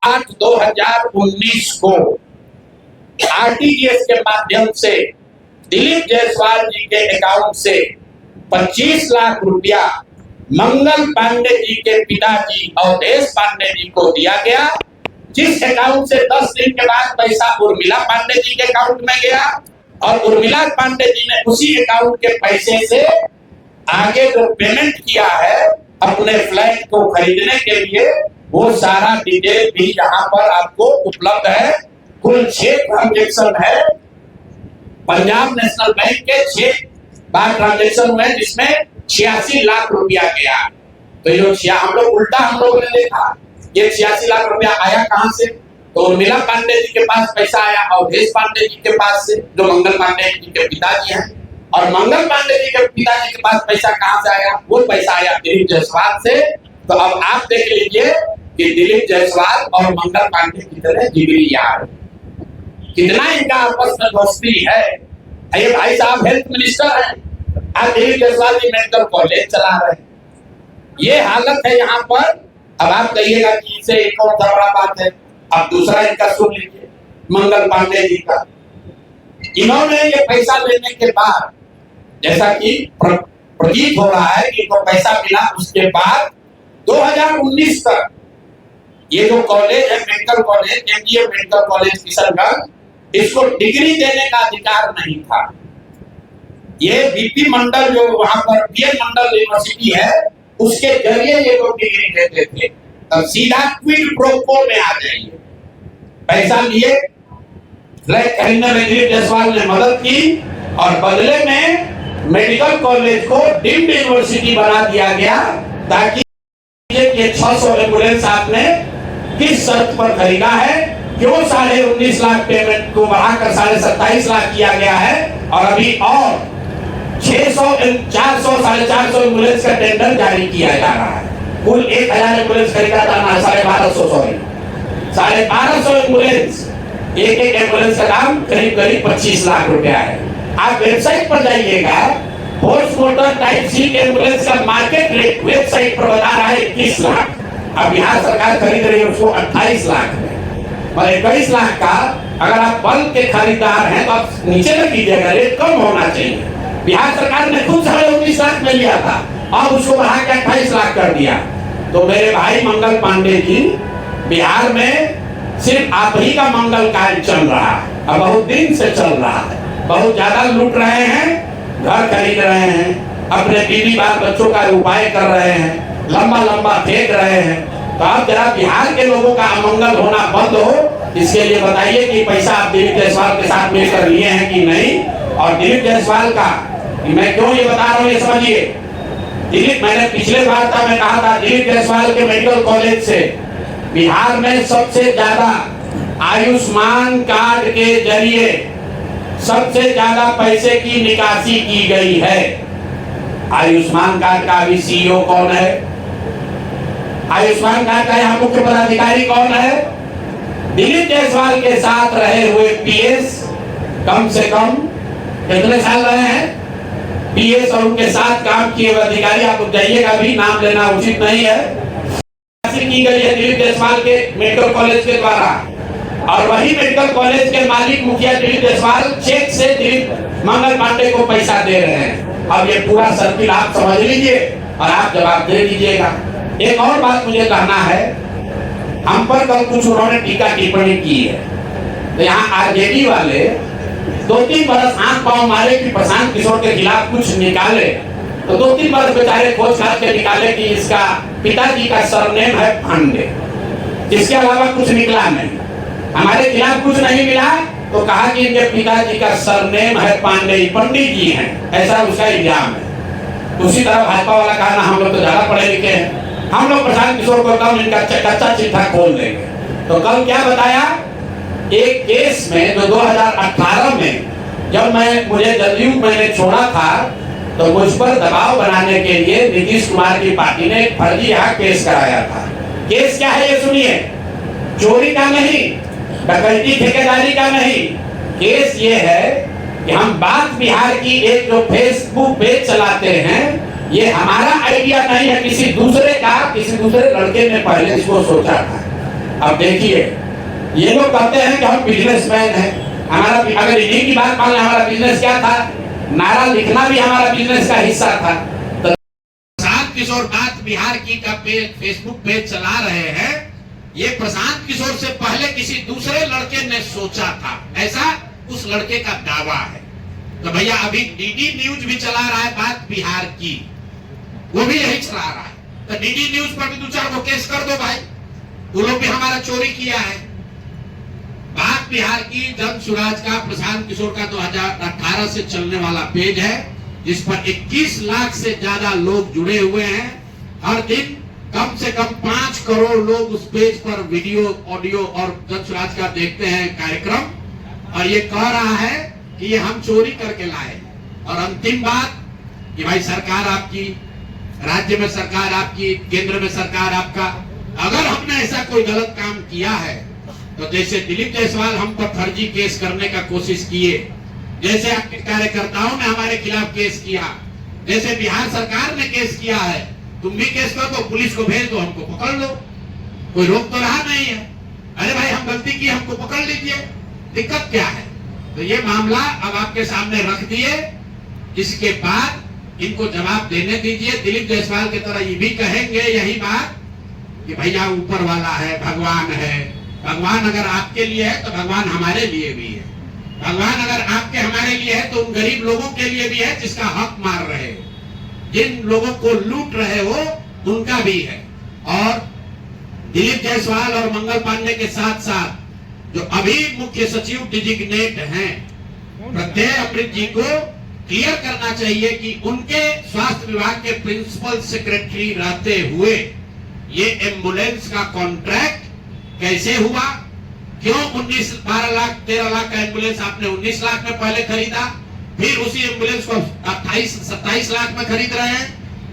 8/2019 को आरटीजीएस के माध्यम से दिलीप जायसवाल जी के अकाउंट से 25 लाख रुपया मंगल पांडे जी के पिताजी अवधेश पांडे जी को दिया गया, जिस अकाउंट से 10 दिन के बाद पैसा उर्मिला पांडे जी के अकाउंट में गया और उर्मिला पांडे जी ने उसी अकाउंट के पैसे से आगे जो पेमेंट किया है अपने फ्लैट को खरीदने के लिए, वो सारा डिटेल भी यहाँ पर आपको उपलब्ध है। कुल 6 ट्रांजेक्शन है, पंजाब नेशनल बैंक के 6 बार ट्रांजेक्शन हुए जिसमें 86 लाख रुपया गया। तो ये हम लोग ने देखा ये 86 लाख रुपया आया कहां से, तो उर्मिला पांडे जी के पास पैसा आया अवधेश पांडे जी के पास से, जो मंगल पांडे जी के पिताजी हैं, और मंगल पांडे जी के पिताजी के पास पैसा कहां से आया, वो पैसा आया दिलीप जायसवाल से। तो अब आप देख लीजिए कि दिलीप जायसवाल और मंगल पांडे कितने जिगरी यार, कितना इनका आपस में दोस्ती है। ये भाई साहब हेल्थ मिनिस्टर हैं, आज दिलीप जायसवाल जी मेडिकल कॉलेज चला रहे हैं, ये हालत है यहाँ पर। अब आप कहिएगा कि इसे एक और बड़ा बात है। अब दूसरा इनका सुन लीजिए, मंगल पांडे जी का, इन्होंने ये पैसा लेने के बाद, जैसा कि प्रतीत हो रहा है कि इनको पैसा मिला, उसके बाद 2019 तक ये जो कॉलेज है medical college, MGM medical college Kishanganj, इसको डिग्री देने का अधिकार नहीं था। ये बीपी मंडल जो वहां पर बीएन मंडल यूनिवर्सिटी है, उसके जरिए ये लोग डिग्री देते थे। अब सीधा क्विड प्रो क्वो में आ जाइए, पैसा लिए, फ्लैट खरीदने में दिलीप जायसवाल ने मदद की और बदले में मेडिकल कॉलेज को डीम्ड यूनिवर्सिटी बना दिया गया, ताकि ये 600 एम्बुलेंस आपने किस शर्त पर खरीदा है, क्यों 19.5 लाख पेमेंट को बढ़ाकर 27.5 लाख किया गया है, और अभी और 600 400 450 एम्बुलेंस का टेंडर जारी किया जा रहा है। कुल 1000 एम्बुलेंस खरीदा था, 1250 सॉरी 1250 एम्बुलेंस, एक एम्बुलेंस का दाम करीब 25 लाख रुपया है। आप वेबसाइट पर जाइएगा, Force motor type C ambulance का मार्केट रेट वेबसाइट पर बता रहा है 21 लाख। अब बिहार सरकार खरीद रही है उसको 28 लाख में, और 21 लाख का अगर आप बल्क के खरीदार हैं तो आप नीचे न कीजिएगा, रेट कम होना चाहिए। बिहार सरकार ने खुद 19.5 लाख में लिया था, अब उसको बढ़ा के 28 लाख कर दिया। तो मेरे भाई मंगल पांडे जी, बिहार में सिर्फ आप ही का मंगल कार्य चल रहा है, अब बहुत दिन से चल रहा है, बहुत ज्यादा लूट रहे हैं, घर खरीद रहे हैं, अपने बीवी बाल बच्चों का उपाय कर रहे हैं, लंबा लंबा फेंक रहे हैं। तो आप जरा बिहार के लोगों का अमंगल होना बंद हो, इसके लिए बताइए कि पैसा आप दिलीप जायसवाल के साथ मिलकर लिए हैं कि नहीं। और दिलीप जायसवाल का मैं क्यों ये बता रहा हूँ ये समझिए। दिलीप, मैंने पिछले बार था मैं कहा था दिलीप जायसवाल के मेडिकल कॉलेज से बिहार में सबसे ज्यादा आयुष्मान कार्ड के जरिए सबसे ज्यादा पैसे की निकासी की गई है। आयुष्मान कार्ड का अभी सीईओ कौन है, आयुष्मान कार्ड का यहाँ मुख्य पदाधिकारी कौन है? दिलीप जायसवाल के साथ रहे हुए पीएस, कम से कम कितने साल रहे हैं पीएस, और उनके साथ काम किए हुए अधिकारी, आप जाइएगा, भी नाम लेना उचित नहीं है, की गई है दिलीप जायसवाल के मेडिकल कॉलेज के द्वारा। और वही मेडिकल कॉलेज के मालिक मुखिया दिलीप जायसवाल चेक से दिलीप मंगल पांडे को पैसा दे रहे हैं। अब ये पूरा सर्किल आप समझ लीजिए और आप जवाब दे दीजिएगा। एक और बात मुझे कहना है, हम पर कल कुछ उन्होंने टीका टिप्पणी की है, तो यहाँ आरजेडी वाले 2-3 बरस आंख पांव मारे कि प्रशांत किशोर के खिलाफ कुछ निकाले, तो 2-3 बरस बेचारे खोज खाज के निकाले कि इसका पिताजी का सरनेम है पांडे, इसके अलावा कुछ निकला नहीं, हमारे खिलाफ कुछ नहीं मिला, तो कहा कि इनके पिताजी का सरनेम है पांडे, पंडित जी हैं, ऐसा उसका इल्जाम है। उसी तरह भाजपा वाला कहा ना हम लोग तो ज्यादा पढ़े लिखे हैं, हम लोग प्रशांत किशोर को कल इनका कच्चा चिट्ठा खोल देंगे। तो कल क्या बताया, एक केस में जो 2018 में जब मुझे जदयू मैंने छोड़ा था, तो मुझ पर दबाव बनाने के लिए नीतीश कुमार की पार्टी ने एक फर्जी यहाँ केस कराया था। केस क्या है ये सुनिए, चोरी का नहीं, डकैती ठेकेदारी का नहीं, केस ये है कि हम बात बिहार की एक जो फेसबुक पेज चलाते हैं, ये हमारा आइडिया नहीं है, किसी दूसरे का, किसी दूसरे लड़के ने पहले इसको सोचा था। अब देखिए, ये लोग कहते हैं कि हम बिजनेसमैन हैं, हमारा अगर इन्हीं की बात मान लें, हमारा बिजनेस क्या था, नारा लिखना भी हमारा बिजनेस का हिस्सा था। तो प्रशांत किशोर बात बिहार की का फेसबुक पेज चला रहे हैं, ये प्रशांत किशोर से पहले किसी दूसरे लड़के ने सोचा था, ऐसा उस लड़के का दावा है। तो भैया अभी डीडी न्यूज भी चला रहा है बात बिहार की, वो भी यही चला रहा है। तो डीडी न्यूज पर भी 2-4 को केस कर दो भाई, वो लोग भी हमारा चोरी किया है। बात बिहार की जन सुराज का प्रशांत किशोर का 2018 से चलने वाला पेज है, जिस पर 21 लाख से ज्यादा लोग जुड़े हुए हैं। हर दिन कम से कम 5 करोड़ लोग उस पेज पर वीडियो, ऑडियो और जन सुराज का देखते हैं कार्यक्रम। और ये कह रहा है कि ये हम चोरी करके लाए। और अंतिम बात कि भाई सरकार आपकी, राज्य में सरकार आपकी, केंद्र में सरकार आपका, अगर हमने ऐसा कोई गलत काम किया है तो जैसे दिलीप जायसवाल हम पर फर्जी केस करने का कोशिश किए, जैसे आपके कार्यकर्ताओं ने हमारे खिलाफ केस किया, जैसे बिहार सरकार ने केस किया है, तुम भी केस कर दो, पुलिस को भेज दो, हमको पकड़ लो, कोई रोक तो रहा नहीं है। अरे भाई हम गलती की, हमको पकड़ लीजिए, दिक्कत क्या है। तो ये मामला अब आपके सामने रख दिए, इसके बाद इनको जवाब देने दीजिए। दिलीप जायसवाल की तरह ये भी कहेंगे यही बात कि भैया ऊपर वाला है, भगवान है। भगवान अगर आपके लिए है तो भगवान हमारे लिए भी है। भगवान अगर आपके हमारे लिए है तो उन गरीब लोगों के लिए भी है जिसका हक मार रहे हो, जिन लोगों को लूट रहे हो उनका भी है। और दिलीप जायसवाल और मंगल पांडे के साथ साथ जो अभी मुख्य सचिव डिजिग्नेट हैं, प्रत्यय अमृत जी को क्लियर करना चाहिए कि उनके स्वास्थ्य विभाग के प्रिंसिपल सेक्रेटरी रहते हुए ये एम्बुलेंस का कॉन्ट्रैक्ट कैसे हुआ, क्यों 12 लाख 13 लाख का एम्बुलेंस आपने 19 लाख में पहले खरीदा, फिर उसी एम्बुलेंस को 27 लाख में खरीद रहे हैं,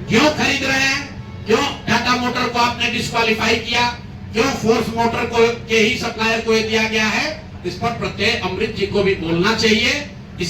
क्यों खरीद रहे हैं, क्यों टाटा मोटर को आपने डिस्क्वालीफाई किया, क्यों फोर्स मोटर को के ही सप्लायर को दिया गया है। इस पर प्रत्यय अमृत जी को भी बोलना चाहिए।